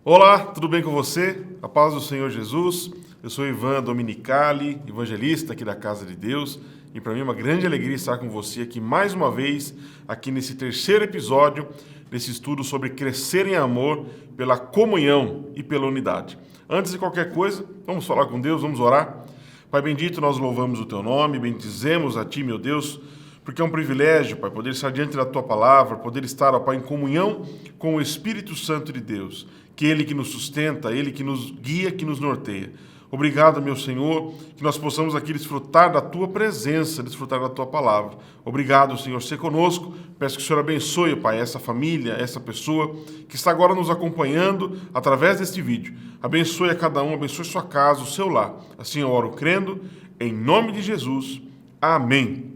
Olá, tudo bem com você? A paz do Senhor Jesus. Eu sou Ivan Dominicali, evangelista aqui da Casa de Deus, e para mim é uma grande alegria estar com você aqui mais uma vez, aqui nesse terceiro episódio desse estudo sobre crescer em amor pela comunhão e pela unidade. Antes de qualquer coisa, vamos falar com Deus, vamos orar. Pai bendito, nós louvamos o Teu nome, bendizemos a Ti, meu Deus, porque é um privilégio, Pai, poder estar diante da Tua palavra, poder estar, ó Pai, em comunhão com o Espírito Santo de Deus, que Ele que nos sustenta, Ele que nos guia, que nos norteia. Obrigado, meu Senhor, que nós possamos aqui desfrutar da Tua presença, desfrutar da Tua palavra. Obrigado, Senhor, ser conosco. Peço que o Senhor abençoe, Pai, essa família, essa pessoa que está agora nos acompanhando através deste vídeo. Abençoe a cada um, abençoe sua casa, o seu lar. Assim eu oro crendo, em nome de Jesus. Amém.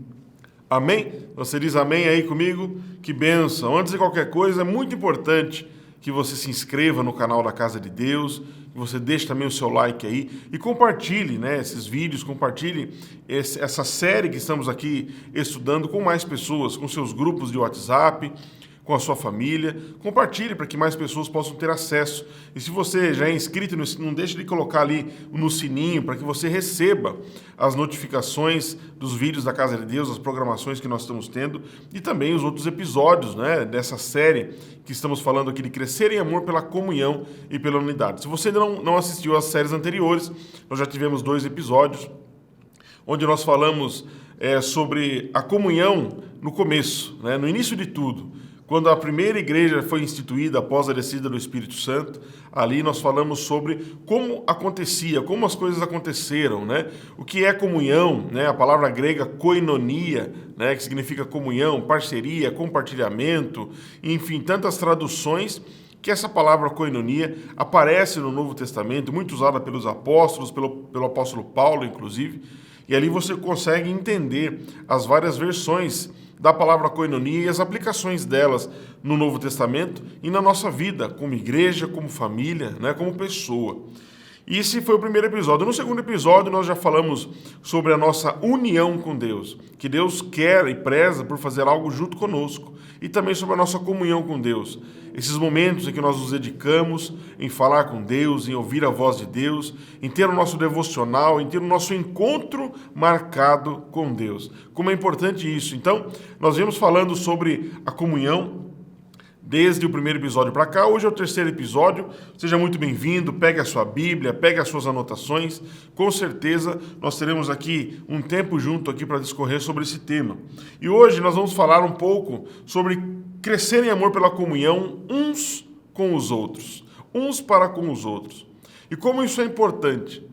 Amém? Você diz amém aí comigo? Que bênção. Antes de qualquer coisa, é muito importante que você se inscreva no canal da Casa de Deus, que você deixe também o seu like aí e compartilhe, esses vídeos, compartilhe essa série que estamos aqui estudando com mais pessoas, com seus grupos de WhatsApp, com a sua família. Compartilhe para que mais pessoas possam ter acesso. E se você já é inscrito, não deixe de colocar ali no sininho para que você receba as notificações dos vídeos da Casa de Deus, as programações que nós estamos tendo e também os outros episódios, dessa série que estamos falando aqui de crescer em amor pela comunhão e pela unidade. Se você ainda não assistiu às séries anteriores, nós já tivemos 2 episódios onde nós falamos sobre a comunhão no começo, no início de tudo. Quando a primeira igreja foi instituída após a descida do Espírito Santo, ali nós falamos sobre como acontecia, como as coisas aconteceram, O que é comunhão, A palavra grega koinonia, que significa comunhão, parceria, compartilhamento, enfim, tantas traduções que essa palavra koinonia aparece no Novo Testamento, muito usada pelos apóstolos, pelo apóstolo Paulo, inclusive, e ali você consegue entender as várias versões da palavra koinonia e as aplicações delas no Novo Testamento e na nossa vida, como igreja, como família, como pessoa. E esse foi o primeiro episódio. No segundo episódio, nós já falamos sobre a nossa união com Deus, que Deus quer e preza por fazer algo junto conosco, e também sobre a nossa comunhão com Deus. Esses momentos em que nós nos dedicamos em falar com Deus, em ouvir a voz de Deus, em ter o nosso devocional, em ter o nosso encontro marcado com Deus. Como é importante isso. Então, nós viemos falando sobre a comunhão desde o primeiro episódio para cá. Hoje é o terceiro episódio. Seja muito bem-vindo, pegue a sua Bíblia, pegue as suas anotações. Com certeza nós teremos aqui um tempo junto aqui para discorrer sobre esse tema. E hoje nós vamos falar um pouco sobre crescer em amor pela comunhão uns com os outros, uns para com os outros. E como isso é importante?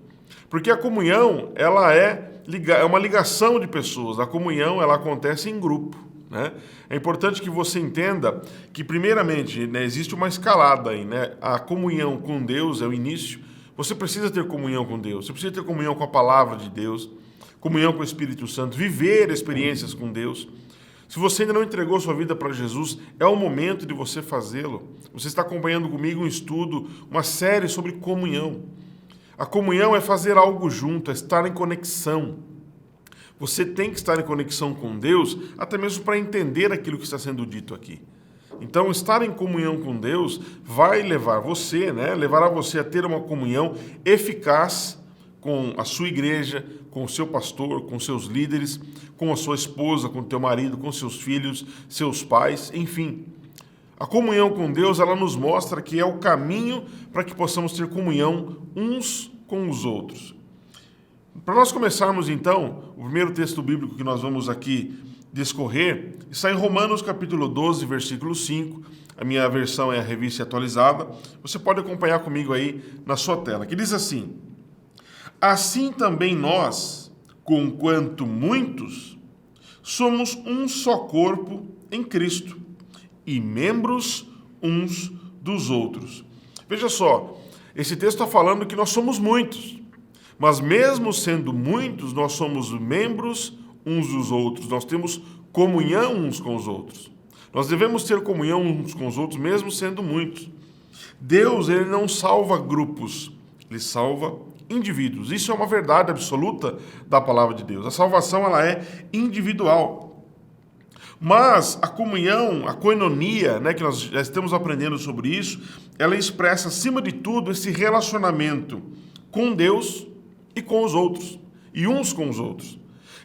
Porque a comunhão, ela é uma ligação de pessoas. A comunhão, ela acontece em grupo. É importante que você entenda que, primeiramente, existe uma escalada aí, A comunhão com Deus é o início. Você precisa ter comunhão com Deus, você precisa ter comunhão com a palavra de Deus, comunhão com o Espírito Santo, viver experiências com Deus. Se você ainda não entregou sua vida para Jesus, é o momento de você fazê-lo. Você está acompanhando comigo um estudo, uma série sobre comunhão. A comunhão é fazer algo junto, é estar em conexão. Você tem que estar em conexão com Deus, até mesmo para entender aquilo que está sendo dito aqui. Então, estar em comunhão com Deus vai levar você, levará você a ter uma comunhão eficaz com a sua igreja, com o seu pastor, com seus líderes, com a sua esposa, com o teu marido, com seus filhos, seus pais, enfim. A comunhão com Deus, ela nos mostra que é o caminho para que possamos ter comunhão uns com os outros. Para nós começarmos, então, o primeiro texto bíblico que nós vamos aqui discorrer está em Romanos capítulo 12, versículo 5. A minha versão é a Revista Atualizada. Você pode acompanhar comigo aí na sua tela, que diz assim: assim também nós, conquanto muitos, somos um só corpo em Cristo e membros uns dos outros. Veja só, esse texto está falando que nós somos muitos. Mas mesmo sendo muitos, nós somos membros uns dos outros. Nós temos comunhão uns com os outros. Nós devemos ter comunhão uns com os outros, mesmo sendo muitos. Deus, ele não salva grupos, ele salva indivíduos. Isso é uma verdade absoluta da palavra de Deus. A salvação, ela é individual. Mas a comunhão, a koinonia, né, que nós já estamos aprendendo sobre isso, ela expressa, acima de tudo, esse relacionamento com Deus e com os outros, e uns com os outros.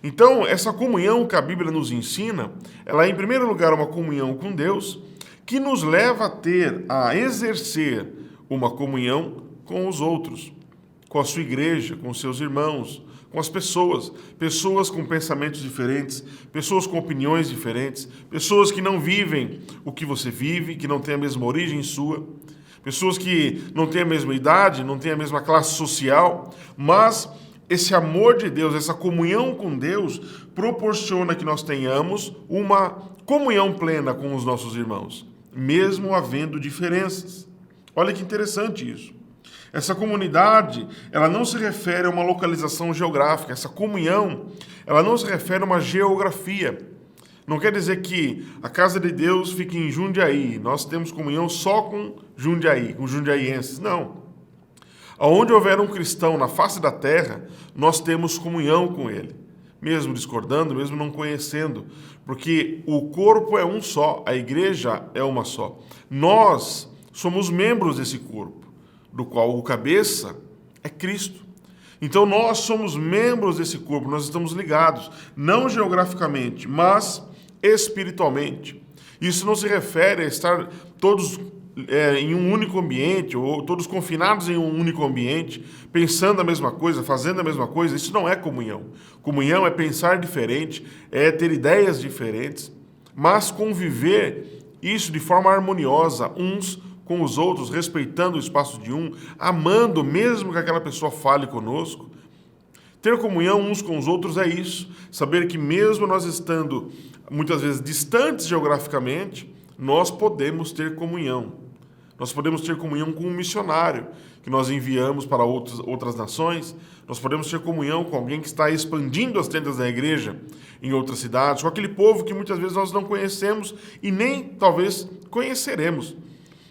Então, essa comunhão que a Bíblia nos ensina, ela é, em primeiro lugar, uma comunhão com Deus, que nos leva a exercer uma comunhão com os outros, com a sua igreja, com os seus irmãos, com as pessoas com pensamentos diferentes, pessoas com opiniões diferentes, pessoas que não vivem o que você vive, que não têm a mesma origem sua, pessoas que não têm a mesma idade, não têm a mesma classe social, mas esse amor de Deus, essa comunhão com Deus, proporciona que nós tenhamos uma comunhão plena com os nossos irmãos, mesmo havendo diferenças. Olha que interessante isso. Essa comunidade, ela não se refere a uma localização geográfica. Essa comunhão, ela não se refere a uma geografia. Não quer dizer que a casa de Deus fique em Jundiaí. Nós temos comunhão só com Jundiaí, com jundiaienses. Não. Aonde houver um cristão na face da terra, nós temos comunhão com ele. Mesmo discordando, mesmo não conhecendo. Porque o corpo é um só, a igreja é uma só. Nós somos membros desse corpo, do qual o cabeça é Cristo. Então nós somos membros desse corpo, nós estamos ligados, não geograficamente, mas espiritualmente. Isso não se refere a estar todos em um único ambiente, ou todos confinados em um único ambiente, pensando a mesma coisa, fazendo a mesma coisa. Isso não é comunhão. Comunhão é pensar diferente, é ter ideias diferentes, mas conviver isso de forma harmoniosa, uns com os outros, respeitando o espaço de um, amando mesmo que aquela pessoa fale conosco. Ter comunhão uns com os outros é isso. Saber que mesmo nós estando muitas vezes distantes geograficamente, nós podemos ter comunhão. Nós podemos ter comunhão com um missionário que nós enviamos para outras nações. Nós podemos ter comunhão com alguém que está expandindo as tendas da igreja em outras cidades, com aquele povo que muitas vezes nós não conhecemos e nem talvez conheceremos.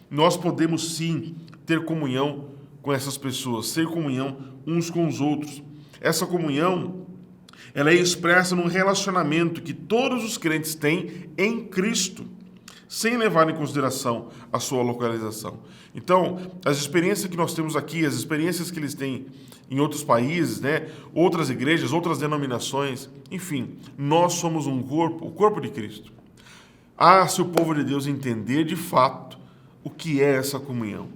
Nós podemos sim ter comunhão com essas pessoas, ter comunhão uns com os outros. Essa comunhão, ela é expressa num relacionamento que todos os crentes têm em Cristo, sem levar em consideração a sua localização. Então, as experiências que nós temos aqui, as experiências que eles têm em outros países, né, outras igrejas, outras denominações, enfim, nós somos um corpo, o corpo de Cristo. Se o povo de Deus entender de fato o que é essa comunhão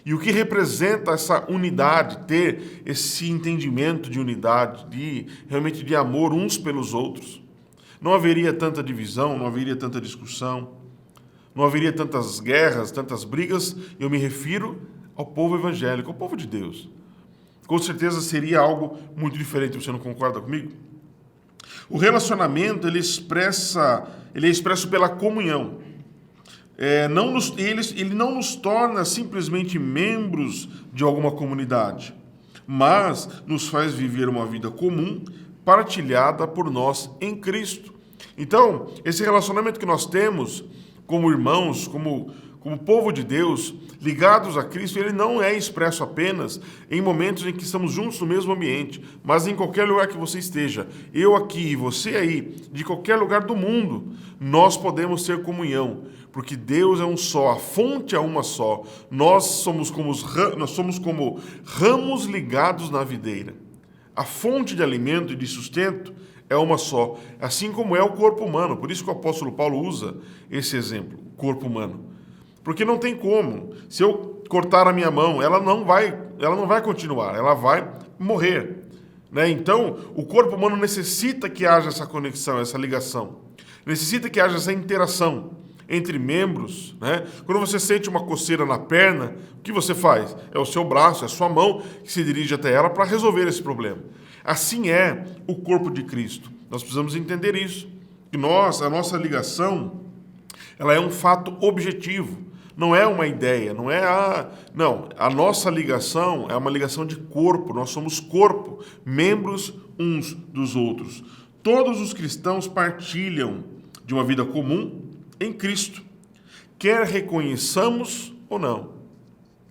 e o que representa essa unidade, ter esse entendimento de unidade, realmente de amor uns pelos outros, não haveria tanta divisão, não haveria tanta discussão, não haveria tantas guerras, tantas brigas. Eu me refiro ao povo evangélico, ao povo de Deus. Com certeza seria algo muito diferente, você não concorda comigo? O relacionamento, ele é expresso pela comunhão. Ele não nos torna simplesmente membros de alguma comunidade, mas nos faz viver uma vida comum, partilhada por nós em Cristo. Então, esse relacionamento que nós temos como irmãos, como povo de Deus, ligados a Cristo, ele não é expresso apenas em momentos em que estamos juntos no mesmo ambiente, mas em qualquer lugar que você esteja, eu aqui, você aí, de qualquer lugar do mundo, nós podemos ter comunhão, porque Deus é um só, a fonte é uma só. Nós somos como ramos ligados na videira. A fonte de alimento e de sustento é uma só, assim como é o corpo humano. Por isso que o apóstolo Paulo usa esse exemplo, o corpo humano. Porque não tem como. Se eu cortar a minha mão, ela não vai continuar, ela vai morrer. Né? Então, o corpo humano necessita que haja essa conexão, essa ligação. Necessita que haja essa interação entre membros. Né? Quando você sente uma coceira na perna, o que você faz? É o seu braço, é a sua mão que se dirige até ela para resolver esse problema. Assim é o corpo de Cristo. Nós precisamos entender isso. Que a nossa ligação, ela é um fato objetivo. Não é uma ideia, não, a nossa ligação é uma ligação de corpo, nós somos corpo, membros uns dos outros. Todos os cristãos partilham de uma vida comum em Cristo, quer reconheçamos ou não,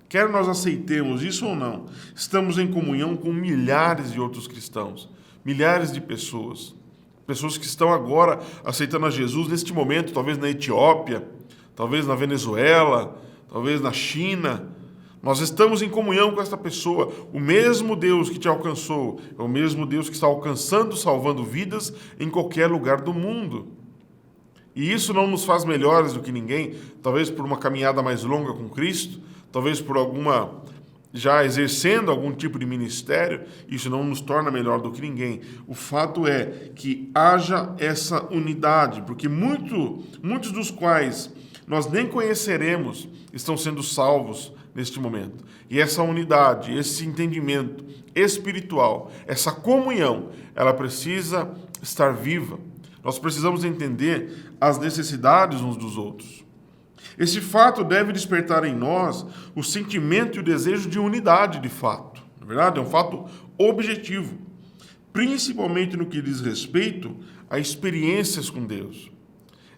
quer nós aceitemos isso ou não, estamos em comunhão com milhares de outros cristãos, milhares de pessoas. Pessoas que estão agora aceitando a Jesus neste momento, talvez na Etiópia, talvez na Venezuela, talvez na China. Nós estamos em comunhão com esta pessoa. O mesmo Deus que te alcançou é o mesmo Deus que está alcançando, salvando vidas em qualquer lugar do mundo. E isso não nos faz melhores do que ninguém, talvez por uma caminhada mais longa com Cristo, talvez por já exercendo algum tipo de ministério, isso não nos torna melhor do que ninguém. O fato é que haja essa unidade, porque muitos dos quais nós nem conheceremos estão sendo salvos neste momento. E essa unidade, esse entendimento espiritual, essa comunhão, ela precisa estar viva. Nós precisamos entender as necessidades uns dos outros. Esse fato deve despertar em nós o sentimento e o desejo de unidade de fato. Na verdade, é um fato objetivo, principalmente no que diz respeito a experiências com Deus.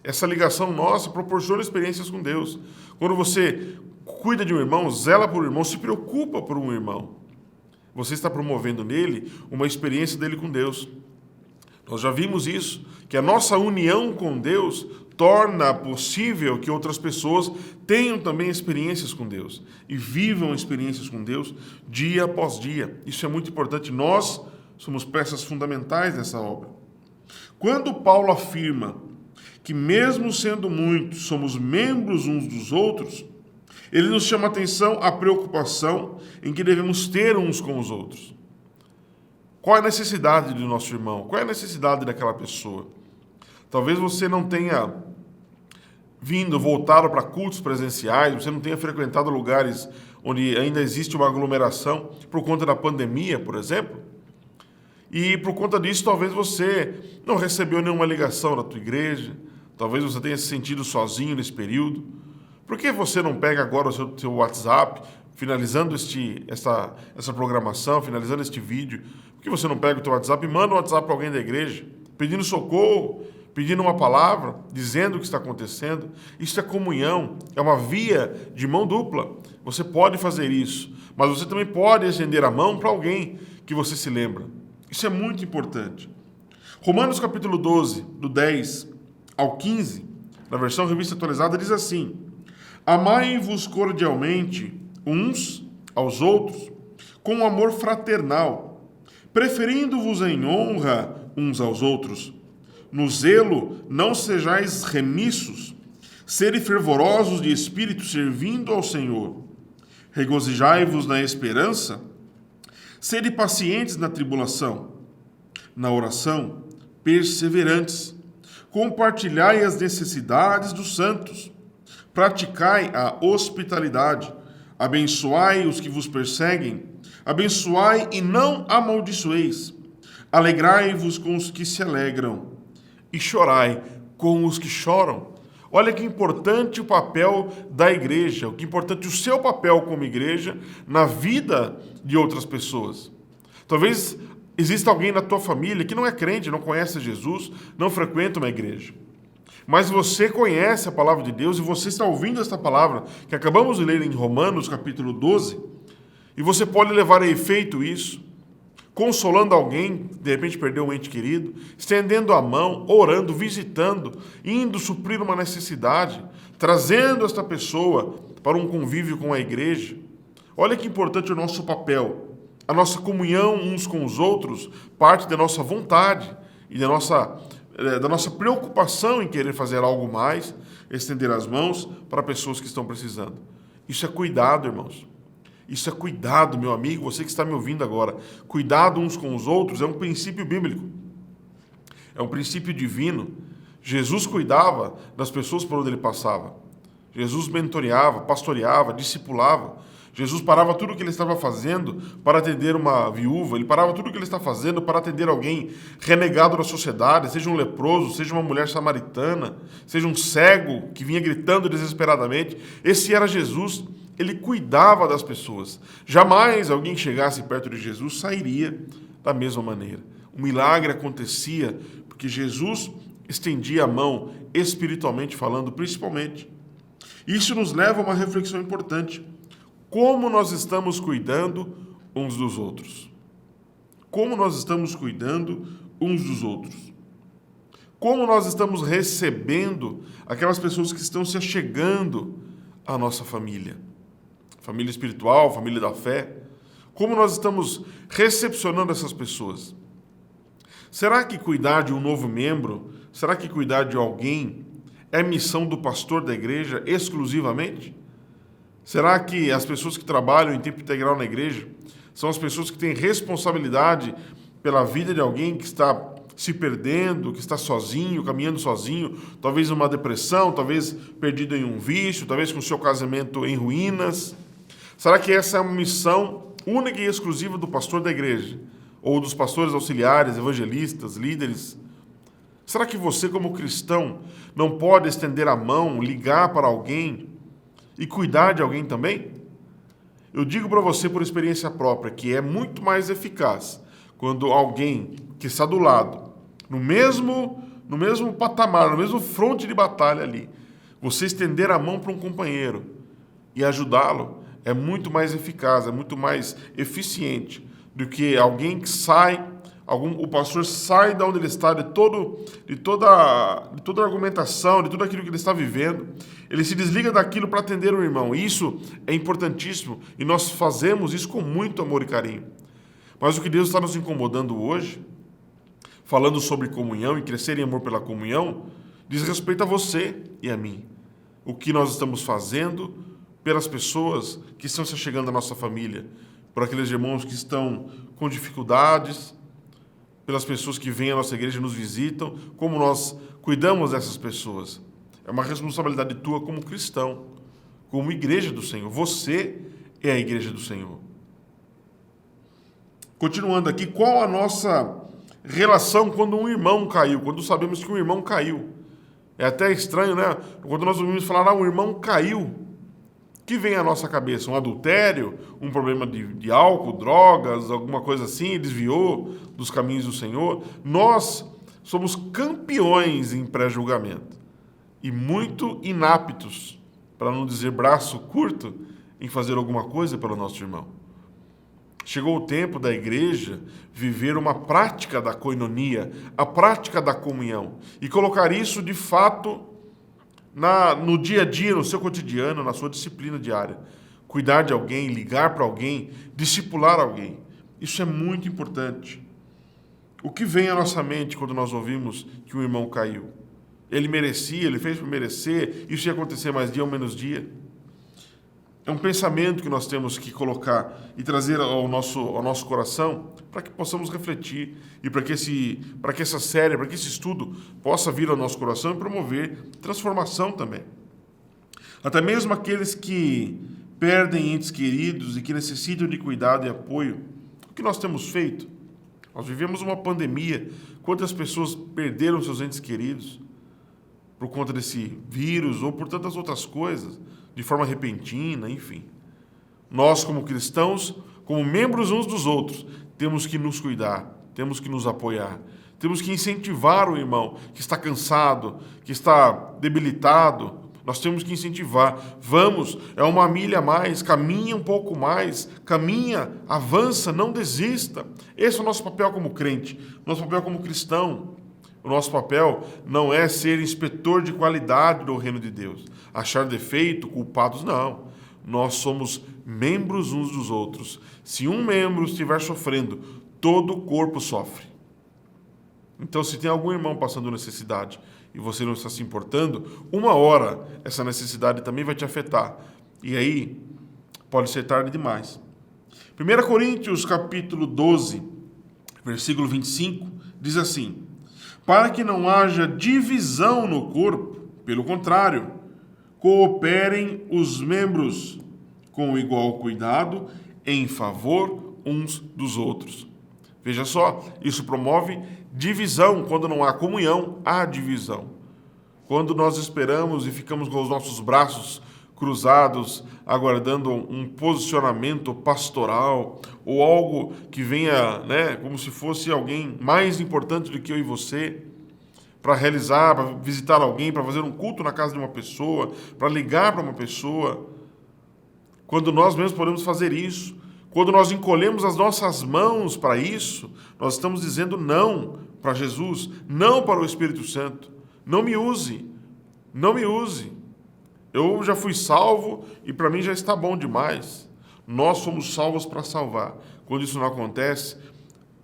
Essa ligação nossa proporciona experiências com Deus. Quando você cuida de um irmão, zela por um irmão, se preocupa por um irmão, você está promovendo nele uma experiência dele com Deus. Nós já vimos isso, que a nossa união com Deus torna possível que outras pessoas tenham também experiências com Deus e vivam experiências com Deus dia após dia. Isso é muito importante. Nós somos peças fundamentais dessa obra. Quando Paulo afirma que mesmo sendo muitos, somos membros uns dos outros, ele nos chama a atenção à preocupação em que devemos ter uns com os outros. Qual é a necessidade do nosso irmão? Qual é a necessidade daquela pessoa? Talvez você não tenha voltado para cultos presenciais, você não tenha frequentado lugares onde ainda existe uma aglomeração por conta da pandemia, por exemplo. E por conta disso, talvez você não recebeu nenhuma ligação da tua igreja, talvez você tenha se sentido sozinho nesse período. Por que você não pega agora o seu WhatsApp, finalizando essa programação, finalizando este vídeo, por que você não pega o teu WhatsApp e manda um WhatsApp para alguém da igreja, pedindo socorro, pedindo uma palavra, dizendo o que está acontecendo? Isso é comunhão, é uma via de mão dupla. Você pode fazer isso, mas você também pode estender a mão para alguém que você se lembra. Isso é muito importante. Romanos capítulo 12, do 10 ao 15, na versão revista atualizada, diz assim: amai-vos cordialmente uns aos outros com amor fraternal, preferindo-vos em honra uns aos outros. No zelo não sejais remissos, sede fervorosos de espírito, servindo ao Senhor. Regozijai-vos na esperança, sede pacientes na tribulação, na oração, perseverantes. Compartilhai as necessidades dos santos, praticai a hospitalidade, abençoai os que vos perseguem, abençoai e não amaldiçoeis. Alegrai-vos com os que se alegram e chorai com os que choram. Olha que importante o papel da igreja, que importante o seu papel como igreja na vida de outras pessoas. Talvez exista alguém na tua família que não é crente, não conhece Jesus, não frequenta uma igreja. Mas você conhece a palavra de Deus e você está ouvindo esta palavra que acabamos de ler em Romanos capítulo 12, e você pode levar a efeito isso, consolando alguém, de repente perdeu um ente querido, estendendo a mão, orando, visitando, indo suprir uma necessidade, trazendo esta pessoa para um convívio com a igreja. Olha que importante o nosso papel. A nossa comunhão uns com os outros parte da nossa vontade e da nossa preocupação em querer fazer algo mais, estender as mãos para pessoas que estão precisando. Isso é cuidado, irmãos. Isso é cuidado, meu amigo, você que está me ouvindo agora. Cuidado uns com os outros é um princípio bíblico. É um princípio divino. Jesus cuidava das pessoas por onde ele passava. Jesus mentoreava, pastoreava, discipulava. Jesus parava tudo o que ele estava fazendo para atender uma viúva. Ele parava tudo o que ele estava fazendo para atender alguém renegado da sociedade, seja um leproso, seja uma mulher samaritana, seja um cego que vinha gritando desesperadamente. Esse era Jesus. Ele cuidava das pessoas. Jamais alguém que chegasse perto de Jesus sairia da mesma maneira. O milagre acontecia porque Jesus estendia a mão, espiritualmente falando, principalmente. Isso nos leva a uma reflexão importante. Como nós estamos cuidando uns dos outros? Como nós estamos cuidando uns dos outros? Como nós estamos recebendo aquelas pessoas que estão se achegando à nossa família? Família espiritual, família da fé. Como nós estamos recepcionando essas pessoas? Será que cuidar de um novo membro, será que cuidar de alguém é missão do pastor da igreja exclusivamente? Será que as pessoas que trabalham em tempo integral na igreja são as pessoas que têm responsabilidade pela vida de alguém que está se perdendo, que está sozinho, caminhando sozinho, talvez numa depressão, talvez perdido em um vício, talvez com o seu casamento em ruínas? Será que essa é uma missão única e exclusiva do pastor da igreja? Ou dos pastores auxiliares, evangelistas, líderes? Será que você, como cristão, não pode estender a mão, ligar para alguém e cuidar de alguém também? Eu digo para você por experiência própria que é muito mais eficaz quando alguém que está do lado, no mesmo patamar, no mesmo fronte de batalha ali, você estender a mão para um companheiro e ajudá-lo, é muito mais eficaz, é muito mais eficiente do que alguém que sai, o pastor sai de onde ele está, de toda a argumentação, de tudo aquilo que ele está vivendo, ele se desliga daquilo para atender o irmão. Isso é importantíssimo e nós fazemos isso com muito amor e carinho. Mas o que Deus está nos incomodando hoje, falando sobre comunhão e crescer em amor pela comunhão, diz respeito a você e a mim. O que nós estamos fazendo pelas pessoas que estão se chegando à nossa família, por aqueles irmãos que estão com dificuldades, pelas pessoas que vêm à nossa igreja e nos visitam, como nós cuidamos dessas pessoas. É uma responsabilidade tua como cristão, como igreja do Senhor. Você é a igreja do Senhor. Continuando aqui, qual a nossa relação quando um irmão caiu, quando sabemos que um irmão caiu? É até estranho, né? Quando nós ouvimos falar, um irmão caiu, o que vem à nossa cabeça? Um adultério? Um problema de álcool, drogas, alguma coisa assim, desviou dos caminhos do Senhor? Nós somos campeões em pré-julgamento e muito inaptos, para não dizer braço curto, em fazer alguma coisa pelo nosso irmão. Chegou o tempo da igreja viver uma prática da coinonia, a prática da comunhão, e colocar isso de fato no dia a dia, no seu cotidiano, na sua disciplina diária. Cuidar de alguém, ligar para alguém, discipular alguém. Isso é muito importante. O que vem à nossa mente quando nós ouvimos que um irmão caiu? Ele merecia, ele fez por merecer, isso ia acontecer mais dia ou menos dia? É um pensamento que nós temos que colocar e trazer ao nosso coração para que possamos refletir e para que essa série, para que esse estudo possa vir ao nosso coração e promover transformação também. Até mesmo aqueles que perdem entes queridos e que necessitam de cuidado e apoio, o que nós temos feito? Nós vivemos uma pandemia. Quantas pessoas perderam seus entes queridos por conta desse vírus ou por tantas outras coisas, de forma repentina, enfim. Nós, como cristãos, como membros uns dos outros, temos que nos cuidar, temos que nos apoiar, temos que incentivar o irmão que está cansado, que está debilitado. Nós temos que incentivar. Vamos, é uma milha a mais, caminha um pouco mais, caminha, avança, não desista. Esse é o nosso papel como crente, nosso papel como cristão. O nosso papel não é ser inspetor de qualidade do reino de Deus, achar defeito, culpados, não. Nós somos membros uns dos outros. Se um membro estiver sofrendo, todo o corpo sofre. Então, se tem algum irmão passando necessidade e você não está se importando, uma hora essa necessidade também vai te afetar. E aí, pode ser tarde demais. 1 Coríntios, capítulo 12, versículo 25, diz assim: para que não haja divisão no corpo, pelo contrário, cooperem os membros com igual cuidado em favor uns dos outros. Veja só, isso promove divisão. Quando não há comunhão, há divisão. Quando nós esperamos e ficamos com os nossos braços cruzados, aguardando um posicionamento pastoral ou algo que venha, como se fosse alguém mais importante do que eu e você, para realizar, para visitar alguém, para fazer um culto na casa de uma pessoa, para ligar para uma pessoa. Quando nós mesmos podemos fazer isso, quando nós encolhemos as nossas mãos para isso, nós estamos dizendo não para Jesus, não para o Espírito Santo. Não me use. Não me use. Eu já fui salvo e para mim já está bom demais. Nós somos salvos para salvar. Quando isso não acontece,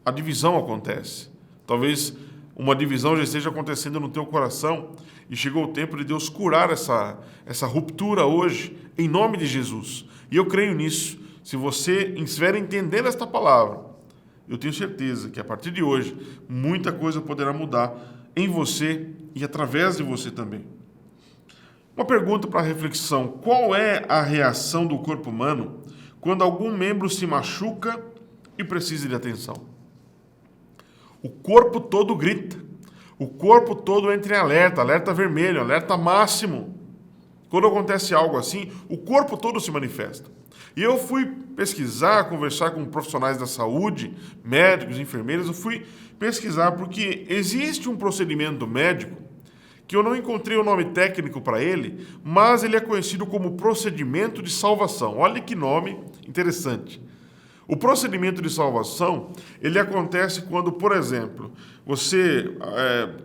a divisão acontece. Talvez uma divisão já esteja acontecendo no teu coração e chegou o tempo de Deus curar essa ruptura hoje, em nome de Jesus. E eu creio nisso. Se você estiver entendendo esta palavra, eu tenho certeza que a partir de hoje, muita coisa poderá mudar em você e através de você também. Uma pergunta para reflexão: qual é a reação do corpo humano quando algum membro se machuca e precisa de atenção? O corpo todo grita, o corpo todo entra em alerta, alerta vermelho, alerta máximo. Quando acontece algo assim, o corpo todo se manifesta. E eu fui pesquisar, conversar com profissionais da saúde, médicos, enfermeiros, eu fui pesquisar porque existe um procedimento médico que eu não encontrei o nome técnico para ele, mas ele é conhecido como procedimento de salvação. Olha que nome interessante. O procedimento de salvação, ele acontece quando, por exemplo, você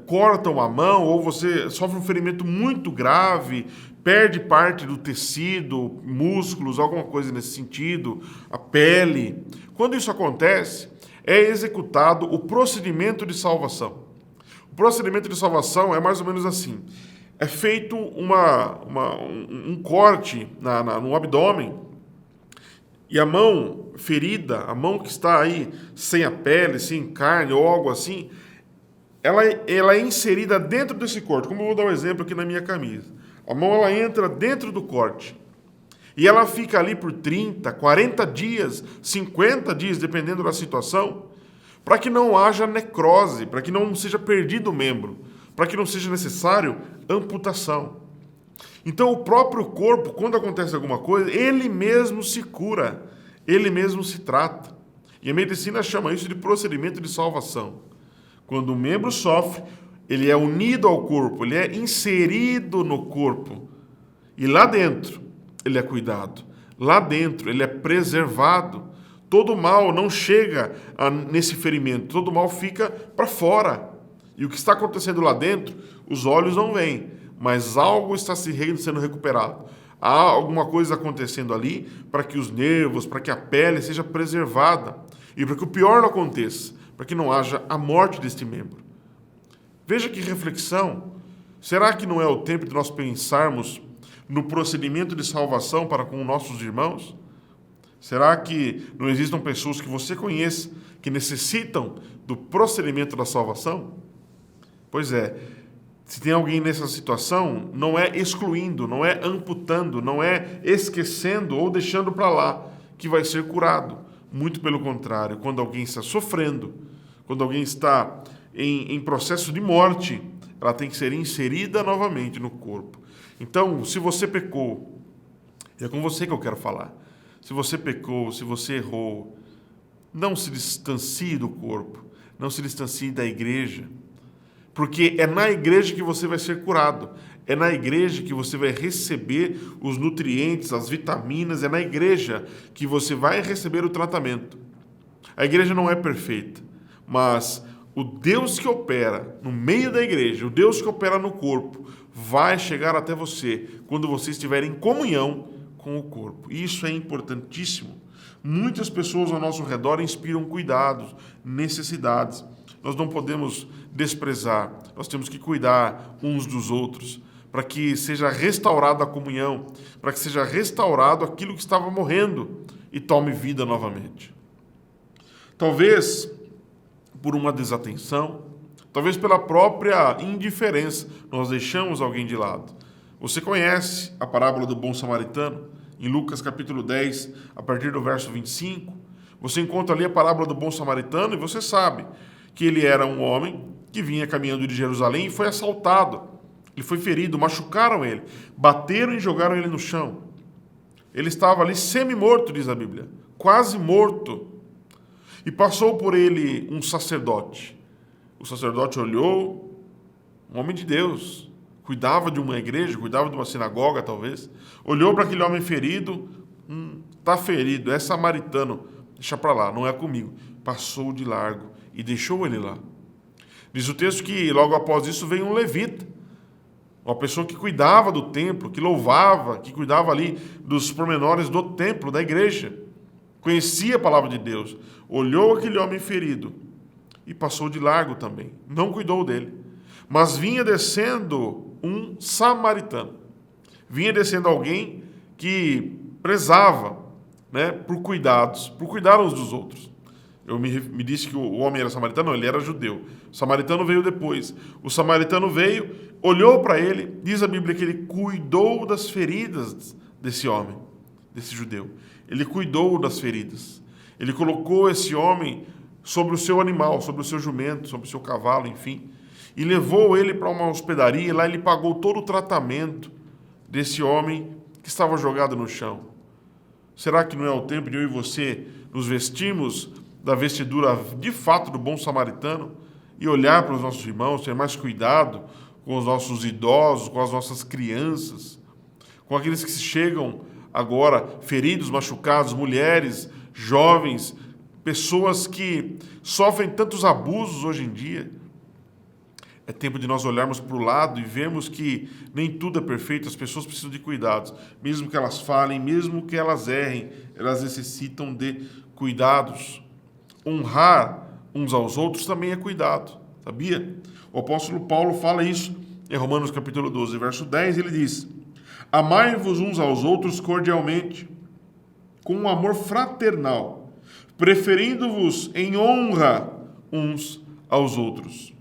corta uma mão ou você sofre um ferimento muito grave, perde parte do tecido, músculos, alguma coisa nesse sentido, a pele. Quando isso acontece, é executado o procedimento de salvação. O procedimento de salvação é mais ou menos assim. É feito um corte no abdômen e a mão ferida, a mão que está aí sem a pele, sem carne ou algo assim, ela é inserida dentro desse corte. Como eu vou dar um exemplo aqui na minha camisa. A mão ela entra dentro do corte e ela fica ali por 30, 40 dias, 50 dias, dependendo da situação, para que não haja necrose, para que não seja perdido o membro, para que não seja necessário amputação. Então, o próprio corpo, quando acontece alguma coisa, ele mesmo se cura, ele mesmo se trata. E a medicina chama isso de procedimento de salvação. Quando o membro sofre, ele é unido ao corpo, ele é inserido no corpo. E lá dentro, ele é cuidado. Lá dentro, ele é preservado. Todo mal não chega nesse ferimento, todo mal fica para fora. E o que está acontecendo lá dentro, os olhos não veem, mas algo está sendo recuperado. Há alguma coisa acontecendo ali para que os nervos, para que a pele seja preservada e para que o pior não aconteça, para que não haja a morte deste membro. Veja que reflexão. Será que não é o tempo de nós pensarmos no procedimento de salvação para com nossos irmãos? Será que não existam pessoas que você conheça que necessitam do procedimento da salvação? Pois é, se tem alguém nessa situação, não é excluindo, não é amputando, não é esquecendo ou deixando para lá que vai ser curado. Muito pelo contrário, quando alguém está sofrendo, quando alguém está em processo de morte, ela tem que ser inserida novamente no corpo. Então, se você pecou, é com você que eu quero falar. Se você pecou, se você errou, não se distancie do corpo, não se distancie da igreja, porque é na igreja que você vai ser curado, é na igreja que você vai receber os nutrientes, as vitaminas, é na igreja que você vai receber o tratamento. A igreja não é perfeita, mas o Deus que opera no meio da igreja, o Deus que opera no corpo, vai chegar até você quando você estiver em comunhão com o corpo. Isso é importantíssimo. Muitas pessoas ao nosso redor inspiram cuidados, necessidades. Nós não podemos desprezar, nós temos que cuidar uns dos outros, para que seja restaurada a comunhão, para que seja restaurado aquilo que estava morrendo e tome vida novamente. Talvez por uma desatenção, talvez pela própria indiferença, nós deixamos alguém de lado. Você conhece a parábola do bom samaritano? Em Lucas capítulo 10, a partir do verso 25, você encontra ali a parábola do bom samaritano e você sabe que ele era um homem que vinha caminhando de Jerusalém e foi assaltado. Ele foi ferido, machucaram ele, bateram e jogaram ele no chão. Ele estava ali semi-morto, diz a Bíblia, quase morto. E passou por ele um sacerdote. O sacerdote olhou, um homem de Deus, cuidava de uma igreja, cuidava de uma sinagoga, talvez. Olhou para aquele homem ferido, está ferido, é samaritano, deixa para lá, não é comigo. Passou de largo e deixou ele lá. Diz o texto que logo após isso veio um levita, uma pessoa que cuidava do templo, que louvava, que cuidava ali dos pormenores do templo, da igreja. Conhecia a palavra de Deus, olhou aquele homem ferido e passou de largo também. Não cuidou dele. Mas vinha descendo um samaritano. Vinha descendo alguém que prezava, né, por cuidados, por cuidar uns dos outros. Eu me disse que o homem era samaritano, não, ele era judeu. O samaritano veio depois. O samaritano veio, olhou para ele, diz a Bíblia que ele cuidou das feridas desse homem, desse judeu. Ele cuidou das feridas. Ele colocou esse homem sobre o seu animal, sobre o seu jumento, sobre o seu cavalo, enfim, e levou ele para uma hospedaria, e lá ele pagou todo o tratamento desse homem que estava jogado no chão. Será que não é o tempo de eu e você nos vestirmos da vestidura de fato do bom samaritano e olhar para os nossos irmãos, ter mais cuidado com os nossos idosos, com as nossas crianças, com aqueles que chegam agora feridos, machucados, mulheres, jovens, pessoas que sofrem tantos abusos hoje em dia? É tempo de nós olharmos para o lado e vermos que nem tudo é perfeito, as pessoas precisam de cuidados. Mesmo que elas falem, mesmo que elas errem, elas necessitam de cuidados. Honrar uns aos outros também é cuidado, sabia? O apóstolo Paulo fala isso em Romanos capítulo 12, verso 10, ele diz: amai-vos uns aos outros cordialmente, com um amor fraternal, preferindo-vos em honra uns aos outros.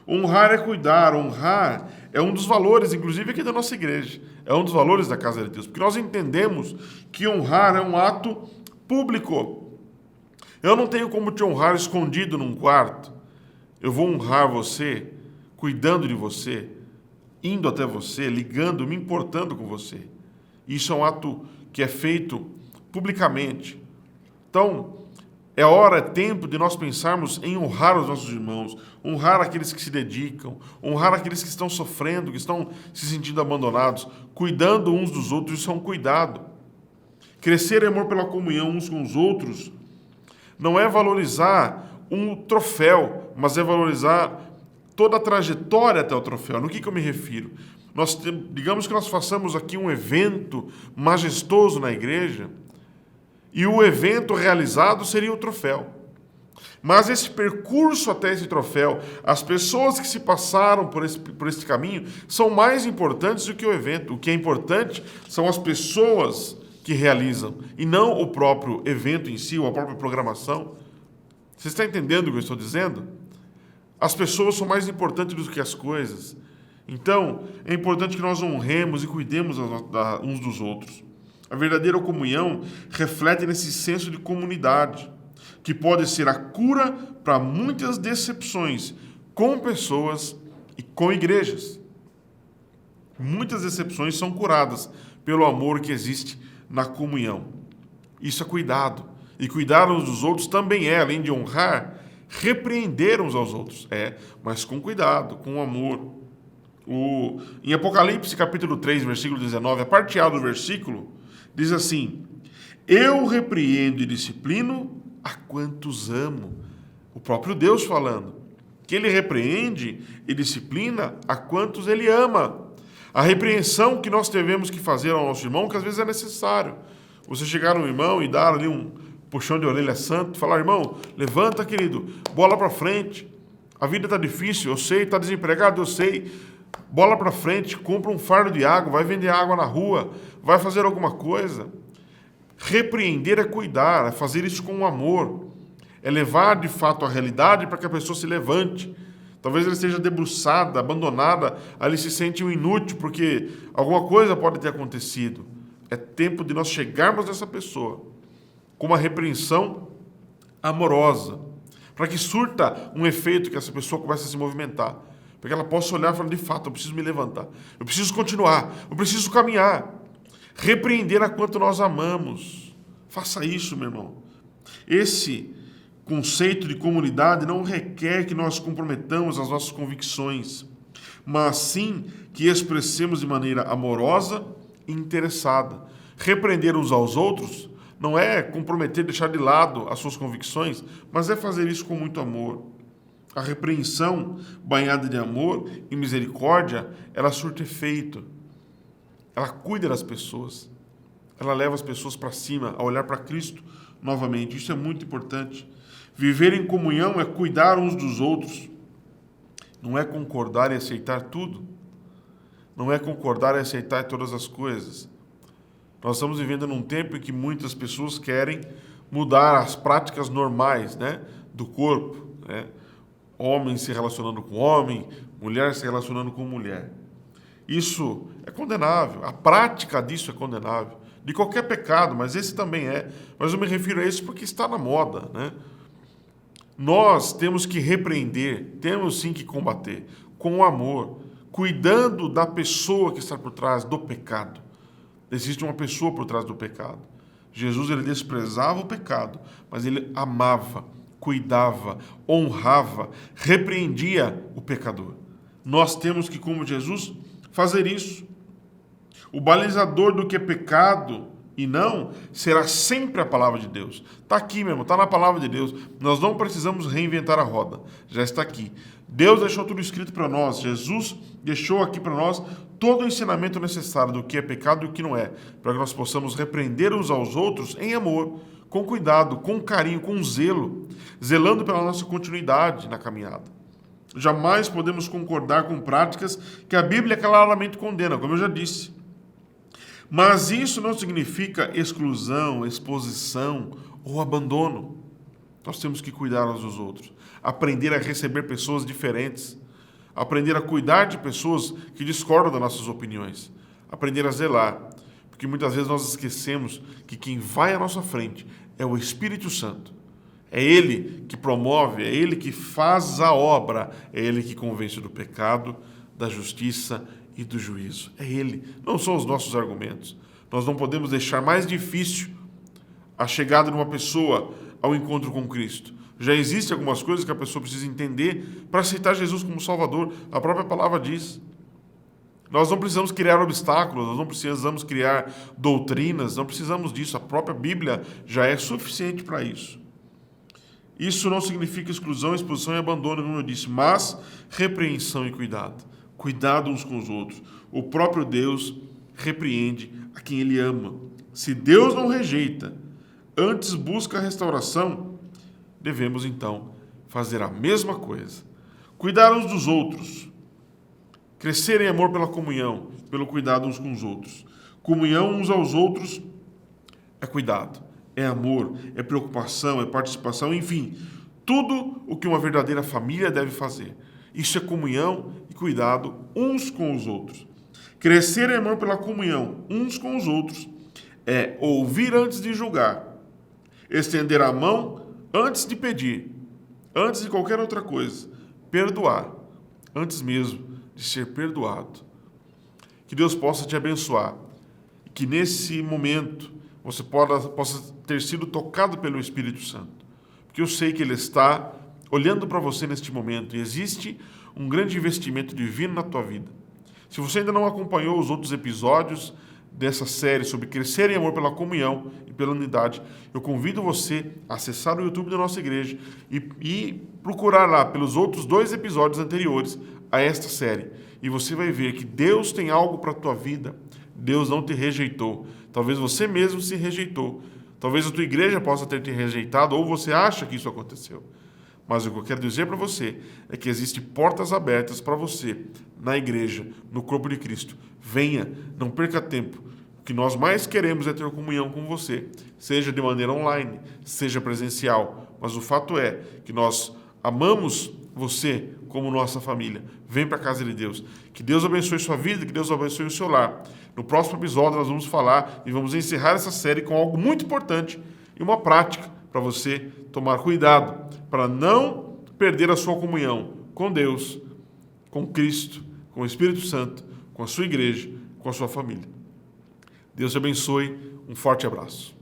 Honrar é cuidar, honrar é um dos valores, inclusive aqui da nossa igreja, é um dos valores da casa de Deus, porque nós entendemos que honrar é um ato público. Eu não tenho como te honrar escondido num quarto. Eu vou honrar você, cuidando de você, indo até você, ligando, me importando com você. Isso é um ato que é feito publicamente. Então, é tempo de nós pensarmos em honrar os nossos irmãos, honrar aqueles que se dedicam, honrar aqueles que estão sofrendo, que estão se sentindo abandonados, cuidando uns dos outros. Isso é um cuidado. Crescer em amor pela comunhão uns com os outros não é valorizar um troféu, mas é valorizar toda a trajetória até o troféu. No que eu me refiro? Digamos que nós façamos aqui um evento majestoso na igreja, e o evento realizado seria o troféu. Mas esse percurso até esse troféu, as pessoas que se passaram por esse caminho, são mais importantes do que o evento. O que é importante são as pessoas que realizam, e não o próprio evento em si, ou a própria programação. Você está entendendo o que eu estou dizendo? As pessoas são mais importantes do que as coisas. Então, é importante que nós honremos e cuidemos uns dos outros. A verdadeira comunhão reflete nesse senso de comunidade, que pode ser a cura para muitas decepções com pessoas e com igrejas. Muitas decepções são curadas pelo amor que existe na comunhão. Isso é cuidado. E cuidar uns dos outros também é, além de honrar, repreender uns aos outros. Mas com cuidado, com amor. Em Apocalipse, capítulo 3, versículo 19, a parte A do versículo, diz assim: eu repreendo e disciplino a quantos amo. O próprio Deus falando. Que ele repreende e disciplina a quantos ele ama. A repreensão que nós devemos que fazer ao nosso irmão, que às vezes é necessário. Você chegar no irmão e dar ali um puxão de orelha santo, falar: irmão, levanta, querido, bola para frente. A vida está difícil, eu sei, está desempregado, eu sei. Bola para frente, compra um fardo de água, vai vender água na rua, vai fazer alguma coisa. Repreender é cuidar, é fazer isso com amor. É levar de fato a realidade para que a pessoa se levante. Talvez ela esteja debruçada, abandonada, ali se sente um inútil, porque alguma coisa pode ter acontecido. É tempo de nós chegarmos nessa pessoa com uma repreensão amorosa, para que surta um efeito, que essa pessoa comece a se movimentar, para que ela possa olhar e falar: de fato, eu preciso me levantar, eu preciso continuar, eu preciso caminhar. Repreender a quanto nós amamos. Faça isso, meu irmão. Esse conceito de comunidade não requer que nós comprometamos as nossas convicções, mas sim que expressemos de maneira amorosa e interessada. Repreender uns aos outros não é comprometer, deixar de lado as suas convicções, mas é fazer isso com muito amor. A repreensão, banhada de amor e misericórdia, ela surte efeito. Ela cuida das pessoas. Ela leva as pessoas para cima, a olhar para Cristo novamente. Isso é muito importante. Viver em comunhão é cuidar uns dos outros. Não é concordar e aceitar tudo. Não é concordar e aceitar todas as coisas. Nós estamos vivendo num tempo em que muitas pessoas querem mudar as práticas normais, né, do corpo, né? Homem se relacionando com homem, mulher se relacionando com mulher. Isso é condenável. A prática disso é condenável. De qualquer pecado, mas esse também é. Mas eu me refiro a esse porque está na moda, né? Nós temos que repreender, temos sim que combater com amor, cuidando da pessoa que está por trás do pecado. Existe uma pessoa por trás do pecado. Jesus, ele desprezava o pecado, mas ele amava, cuidava, honrava, repreendia o pecador. Nós temos que, como Jesus, fazer isso. O balizador do que é pecado e não será sempre a palavra de Deus. Está aqui mesmo, está na palavra de Deus. Nós não precisamos reinventar a roda, já está aqui. Deus deixou tudo escrito para nós, Jesus deixou aqui para nós todo o ensinamento necessário do que é pecado e o que não é, para que nós possamos repreender uns aos outros em amor, com cuidado, com carinho, com zelo, zelando pela nossa continuidade na caminhada. Jamais podemos concordar com práticas que a Bíblia claramente condena, como eu já disse. Mas isso não significa exclusão, exposição ou abandono. Nós temos que cuidar uns dos outros, aprender a receber pessoas diferentes, aprender a cuidar de pessoas que discordam das nossas opiniões, aprender a zelar, porque muitas vezes nós esquecemos que quem vai à nossa frente é o Espírito Santo. É Ele que promove, é Ele que faz a obra, é Ele que convence do pecado, da justiça e do juízo. É Ele, não são os nossos argumentos. Nós não podemos deixar mais difícil a chegada de uma pessoa ao encontro com Cristo. Já existem algumas coisas que a pessoa precisa entender para aceitar Jesus como Salvador. A própria palavra diz. Nós não precisamos criar obstáculos, nós não precisamos criar doutrinas, não precisamos disso. A própria Bíblia já é suficiente para isso. Isso não significa exclusão, exposição e abandono, como eu disse, mas repreensão e cuidado. Cuidado uns com os outros. O próprio Deus repreende a quem Ele ama. Se Deus não rejeita, antes busca a restauração, devemos então fazer a mesma coisa. Cuidar uns dos outros. Crescer em amor pela comunhão, pelo cuidado uns com os outros. Comunhão uns aos outros é cuidado, é amor, é preocupação, é participação, enfim, tudo o que uma verdadeira família deve fazer. Isso é comunhão e cuidado uns com os outros. Crescer em amor pela comunhão uns com os outros é ouvir antes de julgar, estender a mão antes de pedir, antes de qualquer outra coisa, perdoar, antes mesmo de ser perdoado. Que Deus possa te abençoar e que nesse momento você possa ter sido tocado pelo Espírito Santo, porque eu sei que Ele está olhando para você neste momento e existe um grande investimento divino na tua vida. Se você ainda não acompanhou os outros episódios dessa série sobre crescer em amor pela comunhão e pela unidade, eu convido você a acessar o YouTube da nossa igreja e procurar lá pelos outros 2 episódios anteriores a esta série. E você vai ver que Deus tem algo para a tua vida. Deus não te rejeitou. Talvez você mesmo se rejeitou. Talvez a tua igreja possa ter te rejeitado ou você acha que isso aconteceu. Mas o que eu quero dizer para você é que existem portas abertas para você na igreja, no corpo de Cristo. Venha, não perca tempo. O que nós mais queremos é ter comunhão com você, seja de maneira online, seja presencial. Mas o fato é que nós amamos você como nossa família. Vem para a casa de Deus. Que Deus abençoe sua vida, que Deus abençoe o seu lar. No próximo episódio nós vamos falar e vamos encerrar essa série com algo muito importante e uma prática para você tomar cuidado, para não perder a sua comunhão com Deus, com Cristo, com o Espírito Santo, com a sua igreja, com a sua família. Deus te abençoe. Um forte abraço.